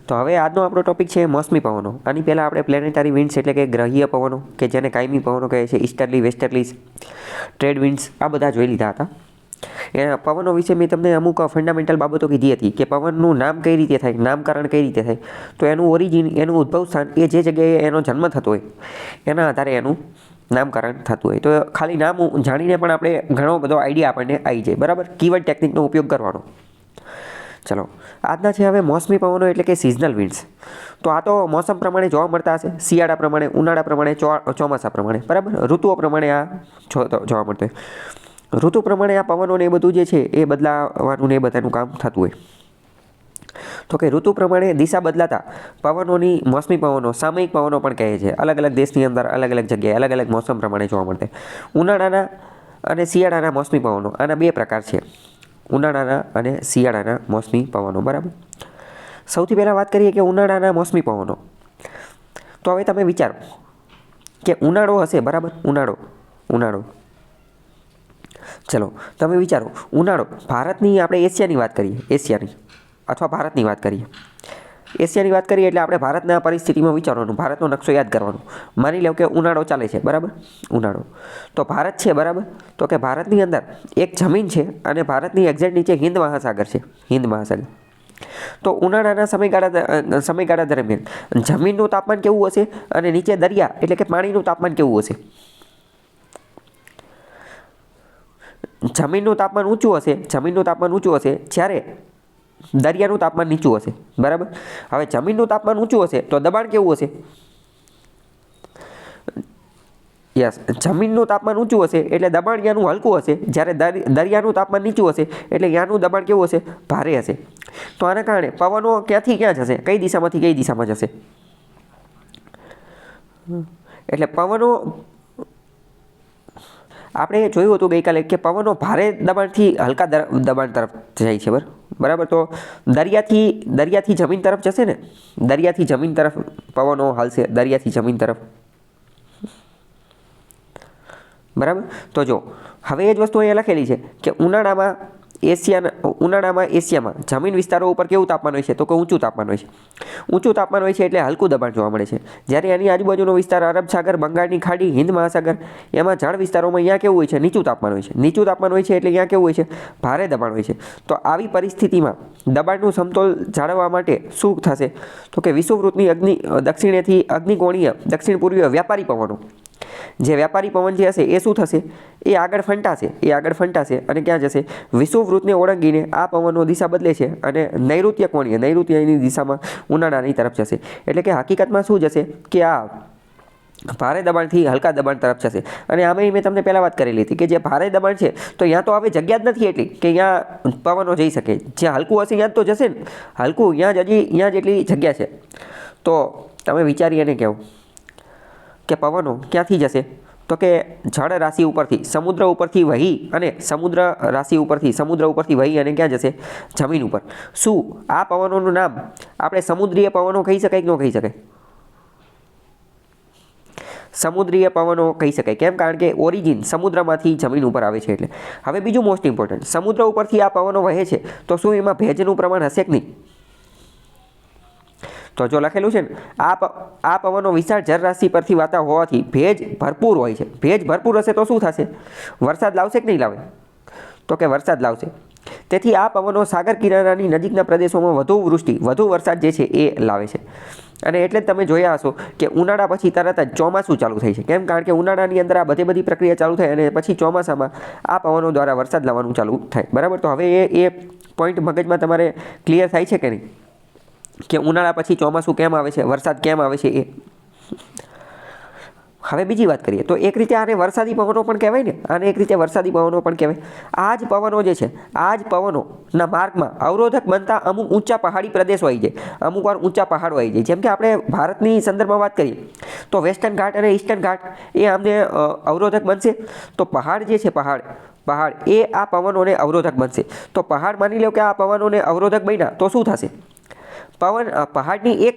તો હવે આજનો આપણો ટોપિક છે મોસમી પવનો. આની પહેલાં આપણે પ્લેનેટરી વિન્ડ્સ એટલે કે ગ્રહીય પવનો કે જેને કાયમી પવનો કહે છે, ઈસ્ટર્લી, વેસ્ટર્લી, ટ્રેડ વિન્ડ્સ, આ બધા જોઈ લીધા હતા. એ પવનો વિશે મેં તમને અમુક ફંડામેન્ટલ બાબતો કીધી હતી કે પવનનું નામ કઈ રીતે થાય, નામકરણ કઈ રીતે થાય. તો એનું ઓરિજિન, એનું ઉદ્ભવ સ્થાન, એ જે જગ્યાએ એનો જન્મ થતો હોય એના આધારે એનું નામકરણ થતું હોય. તો ખાલી નામ જાણીને પણ આપણે ઘણો બધો આઈડિયા આપણને આવી જાય, બરાબર. કીવર્ડ ટેકનિકનો ઉપયોગ કરવાનો. ચલો, આજના છે હવે મોસમી પવનો એટલે કે સિઝનલ વિન્ડ્સ. તો આ તો મોસમ પ્રમાણે જોવા મળતા હશે, શિયાળા પ્રમાણે, ઉનાળા પ્રમાણે, ચોમાસા પ્રમાણે, બરાબર. ઋતુઓ પ્રમાણે આ જોવા મળતું હોય. ઋતુ પ્રમાણે આ પવનો ને એ બધું જે છે એ બદલાવાનું ને એ બધાનું કામ થતું હોય. તો કે ઋતુ પ્રમાણે દિશા બદલાતા પવનોની મોસમી પવનો સામયિક પવનો પણ કહે છે. અલગ અલગ દેશની અંદર અલગ અલગ જગ્યાએ અલગ અલગ મોસમ પ્રમાણે જોવા મળતા. ઉનાળાના અને શિયાળાના મોસમી પવનો, આના બે પ્રકાર છે, ઉનાળાના અને શિયાળાના મોસમી પવનો, બરાબર. સૌથી પહેલાં વાત કરીએ કે ઉનાળાના મોસમી પવનો. તો હવે તમે વિચારો કે ઉનાળો હશે, બરાબર. ઉનાળો ચલો તમે વિચારો, ઉનાળો ભારતની, આપણે એશિયાની વાત કરીએ, એશિયાની અથવા ભારતની વાત કરીએ. એશિયાની વાત કરીએ એટલે આપણે ભારતના પરિસ્થિતિમાં વિચારવાનું, ભારતનો નકશો યાદ કરવાનો. માની લો કે ઉનાળો ચાલે છે, બરાબર. ઉનાળો તો ભારત છે, બરાબર. તો કે ભારતની અંદર એક જમીન છે અને ભારતની એક્ઝેક્ટ નીચે હિન્દ મહાસાગર છે, હિન્દ મહાસાગર. તો ઉનાળાના સમયગાળા દરમિયાન જમીનનું તાપમાન કેવું હશે અને નીચે દરિયા એટલે કે પાણીનું તાપમાન કેવું હશે? જમીનનું તાપમાન ઊંચું હશે જ્યારે દરિયાનું તાપમાન નીચું હશે, બરાબર. હવે જમીનનું તાપમાન ઊંચું હશે તો દબાણ કેવું હશે? યસ, જમીનનું તાપમાન ઊંચું હશે એટલે દબાણ યાનું હલકું હશે, જ્યારે દરિયાનું તાપમાન નીચું હશે એટલે યાનું દબાણ કેવું હશે? ભારે હશે. તો આના કારણે પવનો ક્યાંથી ક્યાં જશે, કઈ દિશામાંથી કઈ દિશામાં જશે? એટલે પવનો આપણે જોયું હતું ગઈકાલે કે પવનો ભારે દબાણથી હલકા દબાણ તરફ જાય છે, બરાબર. તો દરિયાથી જમીન તરફ જશે ને, દરિયાથી જમીન તરફ પવનો હાલશે, દરિયાથી જમીન તરફ, બરાબર. તો જો હવે એ જ વસ્તુ અહીંયા લખેલી છે કે ઉનાળામાં એશિયામાં જમીન વિસ્તારો ઉપર કેવું તાપમાન હોય છે? તો કે ઊંચું તાપમાન હોય છે. ઊંચું તાપમાન હોય છે એટલે હલકું દબાણ જોવા મળે છે. જ્યારે એની આજુબાજુનો વિસ્તાર અરબ સાગર, બંગાળની ખાડી, હિન્દ મહાસાગર, એમાં જળ વિસ્તારોમાં અહીંયા કેવું હોય છે? નીચું તાપમાન હોય છે. નીચું તાપમાન હોય છે એટલે અહીંયા કેવું હોય છે? ભારે દબાણ હોય છે. તો આવી પરિસ્થિતિમાં દબાણનું સમતોલ જાળવવા માટે શું થશે? તો કે વિષુવવૃત્તની દક્ષિણેથી અગ્નિકોણીય દક્ષિણ પૂર્વીય વ્યાપારી પવનો, જે વ્યાપારી પવન જે હશે એ શું થશે? એ આગળ ફંટાશે અને ક્યાં જશે? વિષુવવૃત્તને ઓળંગીને આ પવનનો દિશા બદલે છે અને નૈઋત્યની દિશામાં ઉનાળાની તરફ જશે. એટલે કે હકીકતમાં શું જશે કે આ ભારે દબાણથી હલકા દબાણ તરફ જશે. અને આમાં મેં તમને પહેલાં વાત કરેલી હતી કે જે ભારે દબાણ છે તો ત્યાં તો હવે જગ્યા જ નથી એટલી કે ત્યાં પવનો જઈ શકે. જ્યાં હલકું હશે ત્યાં તો જશે ને, હલકું ત્યાં જેટલી જગ્યા છે. તો તમે વિચારી અને કહેવું કે પવનો ક્યાંથી જશે? તો કે જળ રાશિ ઉપરથી, સમુદ્ર ઉપરથી વહી અને સમુદ્ર ઉપરથી વહી અને ક્યાં જશે? જમીન ઉપર. શું આ પવનોનું નામ આપણે સમુદ્રીય પવનો કહી શકાય કે ન કહી શકાય? સમુદ્રીય પવનો કહી શકાય. કેમ? કારણ કે ઓરિજિન સમુદ્રમાંથી જમીન ઉપર આવે છે એટલે. હવે બીજું મોસ્ટ ઇમ્પોર્ટન્ટ, સમુદ્ર ઉપરથી આ પવનો વહે છે તો શું એમાં ભેજનું પ્રમાણ હશે કે નહીં? તો જો લખેલું છે ને, આ પવનો વિશાળ જળરાશિ પરથી વાતા હોવાથી ભેજ ભરપૂર હોય છે. ભેજ ભરપૂર હશે તો શું થશે? વરસાદ લાવશે કે નહીં લાવે? તો કે વરસાદ લાવશે. તેથી આ પવનો સાગર કિનારાની નજીકના પ્રદેશોમાં વધુ વરસાદ જે છે એ લાવે છે. અને એટલે જ તમે જોયા હશો કે ઉનાળા પછી તરત જ ચોમાસું ચાલુ થાય છે. કેમ? કારણ કે ઉનાળાની અંદર આ બધી પ્રક્રિયા ચાલુ થાય અને પછી ચોમાસામાં આ પવનો દ્વારા વરસાદ લાવવાનું ચાલુ થાય, બરાબર. તો હવે એ પોઈન્ટ મગજમાં તમારે ક્લિયર થાય છે કે નહીં કે ઉનાળા પછી ચોમાસું કેમ આવે છે, વરસાદ કેમ આવે છે એ. હવે બીજી વાત કરીએ તો એક રીતે આને વરસાદી પવનો પણ કહેવાય ને, આને એક રીતે વરસાદી પવનો પણ કહેવાય. આ જ પવનો જે છે, આ જ પવનોના માર્ગમાં અવરોધક બનતા અમુક ઊંચા પહાડી પ્રદેશો આવી જાય, અમુક વાર ઊંચા પહાડો આવી જાય. જેમ કે આપણે ભારતની સંદર્ભમાં વાત કરીએ તો વેસ્ટર્ન ઘાટ અને ઈસ્ટર્ન ઘાટ એ આમને અવરોધક બનશે. તો પહાડ જે છે, પહાડ એ આ પવનોને અવરોધક બનશે. તો પહાડ માની લો કે આ પવનોને અવરોધક બન્યા તો શું થશે? પહાડની એક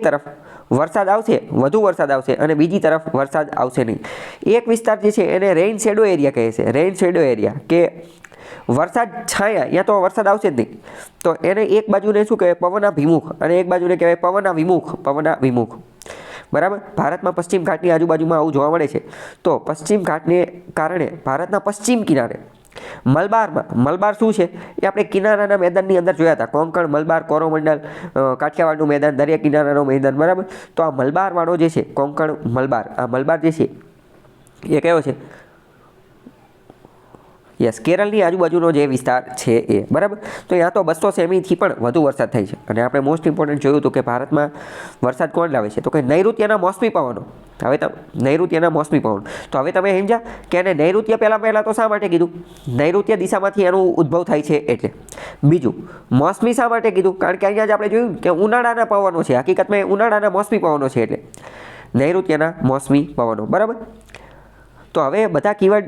તરફ વરસાદ આવશે, વધુ વરસાદ આવશે અને બીજી તરફ વરસાદ આવશે નહીં. એક વિસ્તાર જે છે એને રેઇન શેડો એરિયા કહે છે. રેઇન શેડો એરિયા કે વરસાદ છાયા, ત્યાં તો વરસાદ આવશે જ નહીં. તો એને એક બાજુને શું કહેવાય? પવનાભિમુખ, અને એક બાજુને કહેવાય પવનાવિમુખ. પવનાવિમુખ, બરાબર. ભારતમાં પશ્ચિમ ઘાટની આજુબાજુમાં આવું જોવા મળે છે. તો પશ્ચિમ ઘાટને કારણે ભારતના પશ્ચિમ કિનારે મલબારમાં, મલબાર શું છે એ આપણે કિનારાના મેદાનની અંદર જોયા હતા. કોંકણ, મલબાર, કોરોમંડલ, કાઠિયાવાડનું મેદાન, દરિયા કિનારાનું મેદાન, બરાબર. તો આ મલબારવાળો જે છે, કોંકણ, મલબાર, આ મલબાર જે છે એ કયો છે? યસ, કેરળની આજુબાજુનો જે વિસ્તાર છે એ, બરાબર. તો ત્યાં તો 200 સેમીથી પણ વધુ વરસાદ થાય છે. અને આપણે મોસ્ટ ઇમ્પોર્ટન્ટ જોયું હતું કે ભારતમાં વરસાદ કોણ લાવે છે? તો કે નૈઋત્યના મોસમી પવનો. હવે નૈઋત્યના મોસમી પવનો. તો હવે તમે સમજ્યા કે એને નૈઋત્ય પહેલાં તો શા માટે કીધું? નૈઋત્ય દિશામાંથી એનું ઉદ્ભવ થાય છે એટલે. બીજું, મોસમી શા માટે કીધું? કારણ કે અહીંયા જ આપણે જોયું કે ઉનાળાના પવનો છે, હકીકતમાં ઉનાળાના મોસમી પવનો છે એટલે નૈઋત્યના મોસમી પવનો, બરાબર. તો હવે બધા કીવર્ડ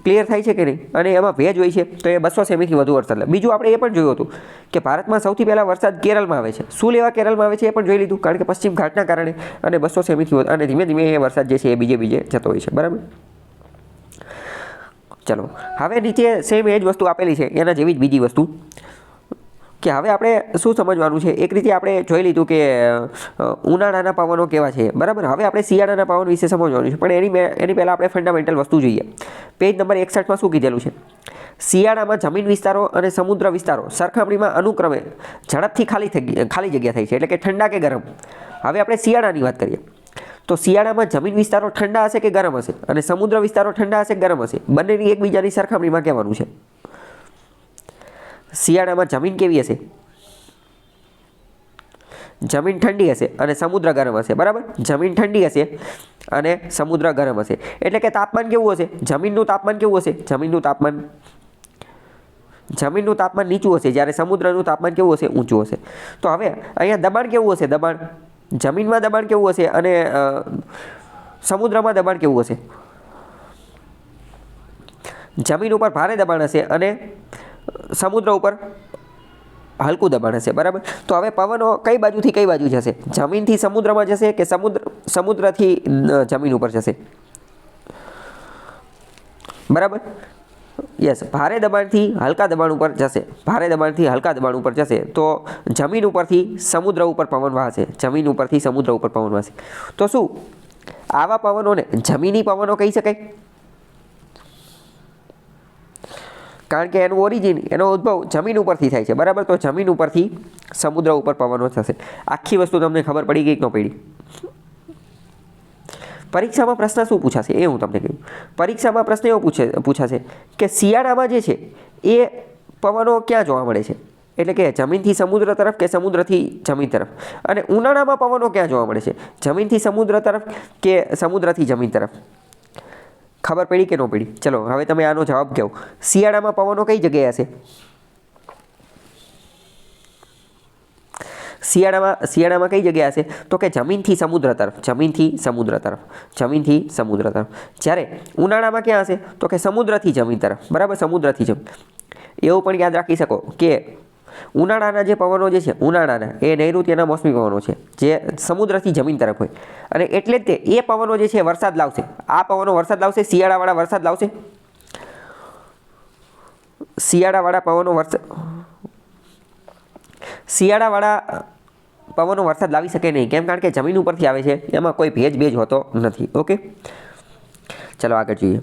ક્લિયર થાય છે કે નહીં? અને એમાં ભેજ હોય છે તો એ 200 સેમીથી વધુ વરસાદ લે. બીજું આપણે એ પણ જોયું હતું કે ભારતમાં સૌથી પહેલાં વરસાદ કેરળમાં આવે છે. શું લેવા કેરળમાં આવે છે એ પણ જોઈ લીધું, કારણ કે પશ્ચિમ ઘાટના કારણે અને 200 સેમીથી વધુ, અને ધીમે ધીમે એ વરસાદ જે છે એ બીજે જતો હોય છે, બરાબર. ચલો, હવે નીચે સેમ એ જ વસ્તુ આપેલી છે, એના જેવી જ બીજી વસ્તુ કે હવે આપણે શું સમજવાનું છે? એક રીતે આપણે જોઈ લીધું કે ઉનાળાના પવનો કેવા છે, બરાબર. હવે આપણે શિયાળાના પવન વિશે સમજવાનું છે, પણ એની પહેલાં આપણે ફંડામેન્ટલ વસ્તુ જોઈએ. પેજ નંબર 61માં શું કીધેલું છે? શિયાળામાં જમીન વિસ્તારો અને સમુદ્ર વિસ્તારો સરખામણીમાં અનુક્રમે ઝડપથી ખાલી જગ્યા થાય છે, એટલે કે ઠંડા કે ગરમ. હવે આપણે શિયાળાની વાત કરીએ તો શિયાળામાં જમીન વિસ્તારો ઠંડા હશે કે ગરમ હશે? અને સમુદ્ર વિસ્તારો ઠંડા હશે કે ગરમ હશે? બંનેની એકબીજાની સરખામણીમાં કહેવાનું છે. શિયાળામાં જમીન કેવી હશે? જમીન ઠંડી હશે અને સમુદ્ર ગરમ હશે, બરાબર. જમીન ઠંડી હશે અને સમુદ્ર ગરમ હશે. એટલે કે તાપમાન કેવું હશે? જમીનનું તાપમાન કેવું હશે? જમીનનું તાપમાન નીચું હશે, જ્યારે સમુદ્રનું તાપમાન કેવું હશે? ઊંચું હશે. તો હવે અહીંયા દબાણ કેવું હશે? દબાણ જમીનમાં દબાણ કેવું હશે અને સમુદ્રમાં દબાણ કેવું હશે? જમીન ઉપર ભારે દબાણ હશે અને સમુદ્ર ઉપર હલકું દબાણ હશે, બરાબર. તો હવે પવનો કઈ બાજુથી કઈ બાજુ જશે? જમીનથી સમુદ્રમાં જશે કે સમુદ્રથી જમીન ઉપર જશે? બરાબર. યસ, ભારે દબાણથી હલકા દબાણ ઉપર જશે. ભારે દબાણથી હલકા દબાણ ઉપર જશે તો જમીન ઉપરથી સમુદ્ર ઉપર પવન વહાશે. જમીન ઉપરથી સમુદ્ર ઉપર પવન વહાશે. તો શું આવા પવનોને જમીની પવનો કહી શકાય? કારણ કે એનું ઓરિજિન, એનો ઉદ્ભવ જમીન ઉપરથી થાય છે, બરાબર. તો જમીન ઉપરથી સમુદ્ર ઉપર પવનો થશે. આખી વસ્તુ તમને ખબર પડી ગઈ કે ન પડી? પરીક્ષામાં પ્રશ્ન શું પૂછાશે એ હું તમને કહ્યું. પરીક્ષામાં પ્રશ્ન એવો પૂછાશે કે શિયાળામાં જે છે એ પવનો ક્યાં જોવા મળે છે? એટલે કે જમીનથી સમુદ્ર તરફ કે સમુદ્રથી જમીન તરફ? અને ઉનાળામાં પવનો ક્યાં જોવા મળે છે? જમીનથી સમુદ્ર તરફ કે સમુદ્રથી જમીન તરફ? ખબર પડી કે ન પડી? ચલો હવે તમે આનો જવાબ કહો. શિયાળામાં પવનો કઈ જગ્યાએ હશે? શિયાળામાં કઈ જગ્યાએ હશે? તો કે જમીનથી સમુદ્ર તરફ. જમીનથી સમુદ્ર તરફ. જમીનથી સમુદ્ર તરફ. જ્યારે ઉનાળામાં ક્યાં હશે? તો કે સમુદ્રથી જમીન તરફ, બરાબર. સમુદ્રથી જમીન. એવું પણ યાદ રાખી શકો કે ઉનાળાના જે પવનો જે છે, ઉનાળાના એ નૈઋત્યના મોસમી પવનો છે જે સમુદ્રથી જમીન તરફ હોય, અને એટલે જ તે એ પવનો જે છે વરસાદ લાવશે. આ પવનો વરસાદ લાવશે. શિયાળાવાળા વરસાદ લાવશે. શિયાળાવાળા પવનો વરસાદ લાવી શકે નહીં. કેમ? કારણ કે જમીન ઉપરથી આવે છે, એમાં કોઈ ભેજ હોતો નથી. ઓકે, ચલો આગળ જોઈએ.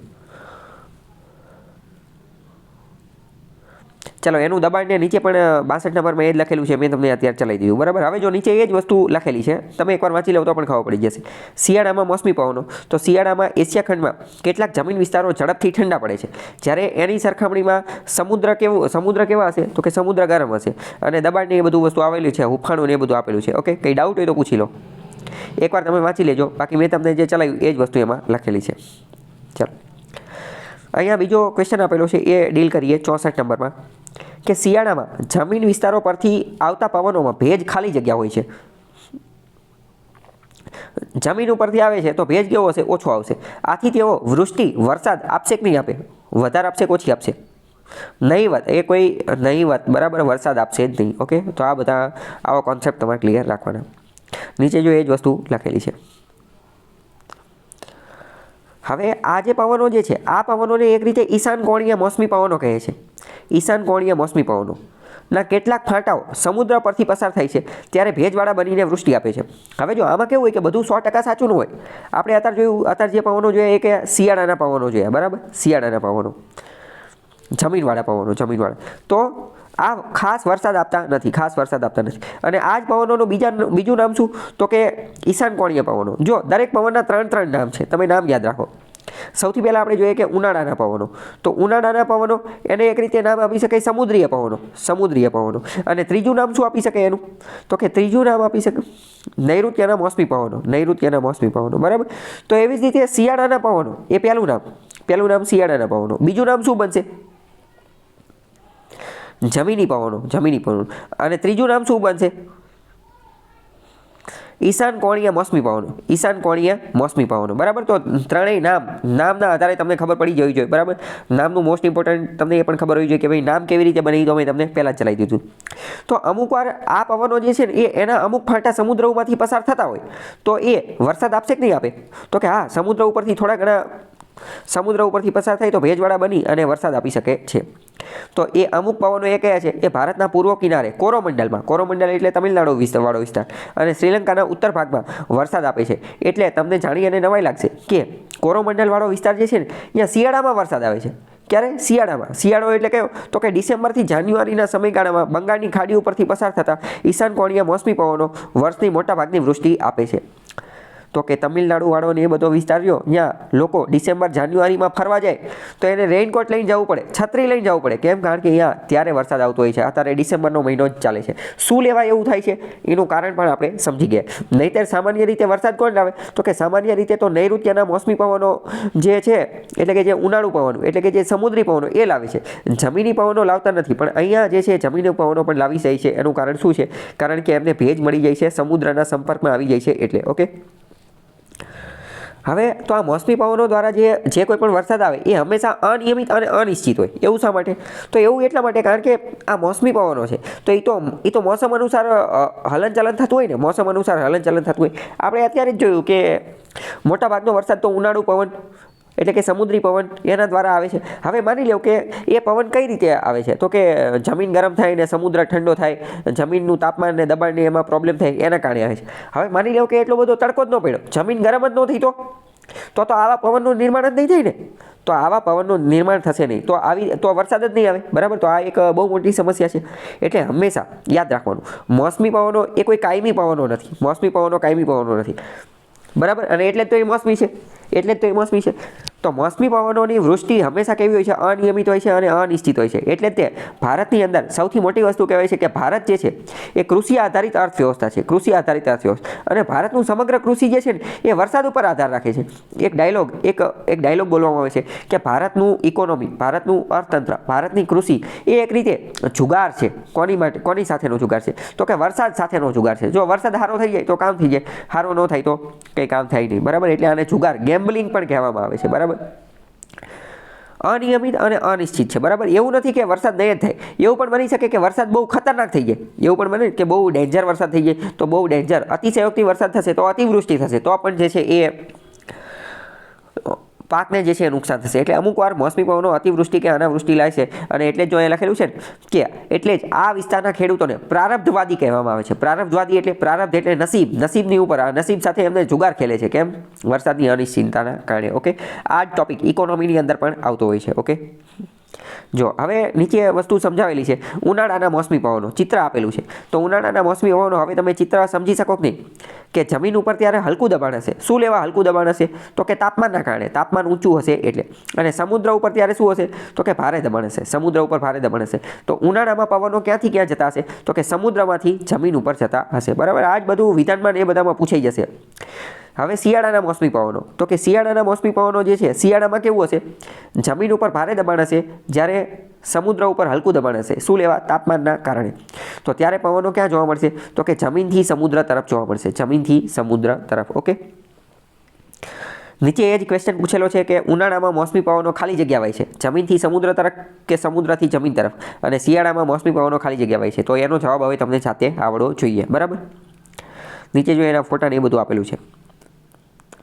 ચલો એનું દબાણને નીચે પણ 62 નંબરમાં એ જ લખેલું છે, મેં તમને અત્યારે ચલાવી દીધું, બરાબર. હવે જો નીચે એ જ વસ્તુ લખેલી છે, તમે એકવાર વાંચી લો તો પણ ખબર પડી જશે. શિયાળામાં મોસમી પવનો. તો શિયાળામાં એશિયા ખંડમાં કેટલાક જમીન વિસ્તારો ઝડપથી ઠંડા પડે છે, જ્યારે એની સરખામણીમાં સમુદ્ર કેવા હશે? તો કે સમુદ્ર ગરમ હશે. અને દબાણને એ બધું વસ્તુ આવેલું છે, હુફાણું ને એ બધું આપેલું છે. ઓકે, કંઈ ડાઉટ હોય તો પૂછી લો, એકવાર તમે વાંચી લેજો. બાકી મેં તમને જે ચલાવ્યું એ જ વસ્તુ એમાં લખેલી છે. ચલો અહીંયા બીજો ક્વેશ્ચન આપેલો છે, એ ડીલ કરીએ 64 નંબરમાં. કે શિયાળામાં જમીન વિસ્તારો પરથી આવતા પવનોમાં ભેજ ખાલી જગ્યા હોય છે. જમીન ઉપરથી આવે છે તો ભેજ કેવો હશે? ઓછો આવશે. આથી તેઓ વૃષ્ટિ, વરસાદ આપશે કે નહીં આપે? વધારે આપશે કે ઓછી આપશે? નહીવત, બરાબર. વરસાદ આપશે જ નહીં. ઓકે, તો આ બધા આવા કોન્સેપ્ટ તમારે ક્લિયર રાખવાના. નીચે જો એ જ વસ્તુ લખેલી છે. હવે આ જે પવનો જે છે આ પવનોને એક રીતે ઈશાન કોણીય મોસમી પવનો કહે છે. ઈશાન કોણીય મોસમી પવનો ના કેટલાક ફાંટાઓ સમુદ્ર પરથી પસાર થાય છે ત્યારે ભેજવાળા બનીને વૃષ્ટિ આપે છે. હવે જો આમાં કેવું હોય કે બધું 100% સાચું ન હોય. આપણે અત્યારે જે પવનો જોઈએ એ કે શિયાળાના પવનો જોઈએ, બરાબર, શિયાળાના પવનો, જમીનવાળા પવનો, જમીનવાળા. તો આ ખાસ વરસાદ આપતા નથી. અને આ જ પવનોનું બીજું નામ શું? તો કે ઈશાન કોણીય પવનો. જો દરેક પવનના 3 નામ છે, તમે નામ યાદ રાખો. સૌથી પહેલાં આપણે જોઈએ કે ઉનાળાના પવનો. તો ઉનાળાના પવનો એને એક રીતે નામ આપી શકાય સમુદ્રીય પવનો. અને ત્રીજું નામ શું આપી શકાય એનું? તો કે ત્રીજું નામ આપી શકાય નૈઋત્યના મોસમી પવનો, બરાબર. તો એવી જ રીતે શિયાળાના પવનો એ પહેલું નામ શિયાળાના પવનો. બીજું નામ શું બનશે? જમીની પવનો. અને ત્રીજું નામ શું બનશે? ઈશાન કોણીય મોસમી પવનો, બરાબર. તો ત્રણેય નામના આધારે તમને ખબર પડી જવી જોઈએ, બરાબર. નામનું મોસ્ટ ઇમ્પોર્ટન્ટ તમને એ પણ ખબર હોવી જોઈએ કે ભાઈ નામ કેવી રીતે બની, તો મેં તમને પહેલાં જ ચલાવી દીધું. તો અમુક વાર આ પવનો જે છે ને એ એના અમુક ફાંટા સમુદ્રમાંથી પસાર થતા હોય તો એ વરસાદ આપશે કે નહીં આપે? તો કે હા, સમુદ્ર ઉપરથી પસાર થાય તો ભેજવાળા બની અને વરસાદ આપી શકે છે. તો એ અમુક પવનો એ કયા છે? એ ભારતના પૂર્વ કિનારે કોરોમંડલ એટલે તમિલનાડુ વાળો વિસ્તાર અને શ્રીલંકાના ઉત્તર ભાગમાં વરસાદ આપે છે. એટલે તમને જાણી અને નવાઈ લાગશે કે કોરોમંડલ વાળો વિસ્તાર જે છે ને અહીંયા શિયાળામાં વરસાદ આવે છે. ક્યારે? શિયાળામાં. શિયાળો એટલે કયો? તો કે ડિસેમ્બરથી જાન્યુઆરીના સમયગાળામાં બંગાળની ખાડી ઉપરથી પસાર થતા ઈશાન કોણીય મોસમી પવનો વર્ષની મોટા ભાગની વૃષ્ટિ આપે છે. તો કે તમિલનાડુવાળો ને એ બધો વિસ્તાર રહ્યો, ત્યાં લોકો ડિસેમ્બર જાન્યુઆરીમાં ફરવા જાય તો એને રેઇનકોટ લઈને જવું પડે, છત્રી લઈને જવું પડે. કેમ? કારણ કે અહીંયા ત્યારે વરસાદ આવતો હોય છે. અત્યારે ડિસેમ્બરનો મહિનો જ ચાલે છે. શું લેવા એવું થાય છે એનું કારણ પણ આપણે સમજી ગયા. નહીંતર સામાન્ય રીતે વરસાદ કોણ લાવે? તો કે સામાન્ય રીતે તો નૈઋત્યના મોસમી પવનો જે છે એટલે કે જે ઉનાળુ પવનો એટલે કે જે સમુદ્રી પવનો એ લાવે છે. જમીની પવનો લાવતા નથી. પણ અહીંયા જે છે જમીની પવનો પણ લાવી જાય છે. એનું કારણ શું છે? કારણ કે એમને ભેજ મળી જાય છે, સમુદ્રના સંપર્કમાં આવી જાય છે એટલે. ઓકે. હવે તો આ મોસમી પવનો દ્વારા જે કોઈ પણ વરસાદ આવે એ હંમેશા અનિયમિત અને અનિશ્ચિત હોય. એવું શા માટે? તો એવું એટલા માટે કારણ કે આ મોસમી પવનો છે તો એ તો મોસમ અનુસાર હલનચલન થતું હોય. આપણે અત્યારે જ જોયું કે મોટાભાગનો વરસાદ તો ઉનાળુ પવન એટલે કે સમુદ્રી પવન એના દ્વારા આવે છે. હવે માની લો કે એ પવન કઈ રીતે આવે છે? તો કે જમીન ગરમ થાય ને સમુદ્ર ઠંડો થાય, જમીનનું તાપમાન ને દબાણ ને એમાં પ્રોબ્લેમ થાય એના કારણે આવે છે. હવે માની લો કે એટલો બધો તડકો જ ન પડ્યો, જમીન ગરમ જ ન થઈ તો આવા પવનનું નિર્માણ જ નહીં થાય ને. તો આવા પવનનું નિર્માણ થશે નહીં તો વરસાદ જ નહીં આવે, બરાબર. તો આ એક બહુ મોટી સમસ્યા છે. એટલે હંમેશા યાદ રાખવાનું, મોસમી પવનો એ કોઈ કાયમી પવનો નથી. બરાબર. અને એટલે જ તો એ મોસમી છે. તો મોસમી પવનોની વૃષ્ટિ હંમેશા કેવી હોય છે? અનિયમિત હોય છે અને અનિશ્ચિત હોય છે. એટલે તે ભારતની અંદર સૌથી મોટી વસ્તુ કહેવાય છે કે ભારત જે છે એ કૃષિ આધારિત અર્થવ્યવસ્થા છે. અને ભારતનું સમગ્ર કૃષિ જે છે ને એ વરસાદ ઉપર આધાર રાખે છે. એક ડાયલોગ બોલવામાં આવે છે કે ભારતનું ઇકોનોમી, ભારતનું અર્થતંત્ર, ભારતની કૃષિ એ એક રીતે જુગાર છે. કોની સાથેનો જુગાર છે? તો કે વરસાદ સાથેનો જુગાર છે. જો વરસાદ સારો થઈ જાય તો કામ થઈ જાય, સારો ન થાય તો કંઈ કામ થાય નહીં, બરાબર. એટલે આને જુગાર, ગેમ્બલિંગ પણ કહેવામાં આવે છે, બરાબર. અનિયમિત અને અનિશ્ચિત છે, બરાબર. એવું નથી કે વરસાદ નહીં જ થાય. એવું પણ બની શકે કે વરસાદ બહુ ખતરનાક થઈ જાય. એવું પણ બને કે બહુ ડેન્જર વરસાદ થઈ જાય તો બહુ ડેન્જર, અતિશયોક્તિ વરસાદ થશે તો અતિવૃષ્ટિ થશે તો પણ જે છે એ પાકને જે છે એ નુકસાન થશે. એટલે અમુક વાર મોસમી પવનો અતિવૃષ્ટિ કે અનાવૃષ્ટિ લાવે છે. અને એટલે જ જો અહીંયા લખેલું છે ને કે એટલે જ આ વિસ્તારના ખેડૂતોને પ્રારબ્ધવાદી કહેવામાં આવે છે. પ્રારબ્ધવાદી એટલે પ્રારબ્ધ એટલે નસીબની ઉપર, આ નસીબ સાથે એમને જુગાર ખેલે છે. કેમ? વરસાદની અનિશ્ચિતતાના કારણે. ઓકે. આ જ ટોપિક ઇકોનોમીની અંદર પણ આવતો હોય છે. ઓકે. જો હવે નીચે વસ્તુ સમજાવેલી છે. ઉનાળાના મોસમી પવનો ચિત્ર આપેલું છે. તો ઉનાળાના મોસમી પવનો હવે તમે ચિત્ર સમજી શકો કે નહીં? કે જમીન ઉપર ત્યારે હલકું દબાણ હશે. શું લેવા હલકું દબાણ હશે? તો કે તાપમાનના કારણે, તાપમાન ઊંચું હશે એટલે. અને સમુદ્ર ઉપર ત્યારે શું હશે? તો કે ભારે દબાણ હશે. સમુદ્ર ઉપર ભારે દબાણ હશે. તો ઉનાળામાં પવનો ક્યાંથી ક્યાં જતા હશે? તો કે સમુદ્રમાંથી જમીન ઉપર જતા હશે, બરાબર. આ જ બધું વિધાનમાં એ બધામાં પૂછાઈ જશે. હવે શિયાળાના મોસમી પવનો. તો કે શિયાળાના મોસમી પવનો જે છે શિયાળામાં કેવું હશે? જમીન ઉપર ભારે દબાણ હશે, જ્યારે સમુદ્ર ઉપર હલકું દબાણ હશે. શું લેવા? તાપમાનના કારણે. તો ત્યારે પવનો ક્યાં જોવા મળશે? તો કે જમીનથી સમુદ્ર તરફ જોવા મળશે. જમીનથી સમુદ્ર તરફ. ઓકે. નીચે એ જ ક્વેશ્ચન પૂછેલો છે કે ઉનાળામાં મોસમી પવનો ખાલી જગ્યા હોય છે જમીનથી સમુદ્ર તરફ કે સમુદ્રથી જમીન તરફ, અને શિયાળામાં મોસમી પવનો ખાલી જગ્યા હોય છે. તો એનો જવાબ હવે તમને જાતે આવડવો જોઈએ, બરાબર. નીચે જો એના ફોટા ને એ બધું આપેલું છે.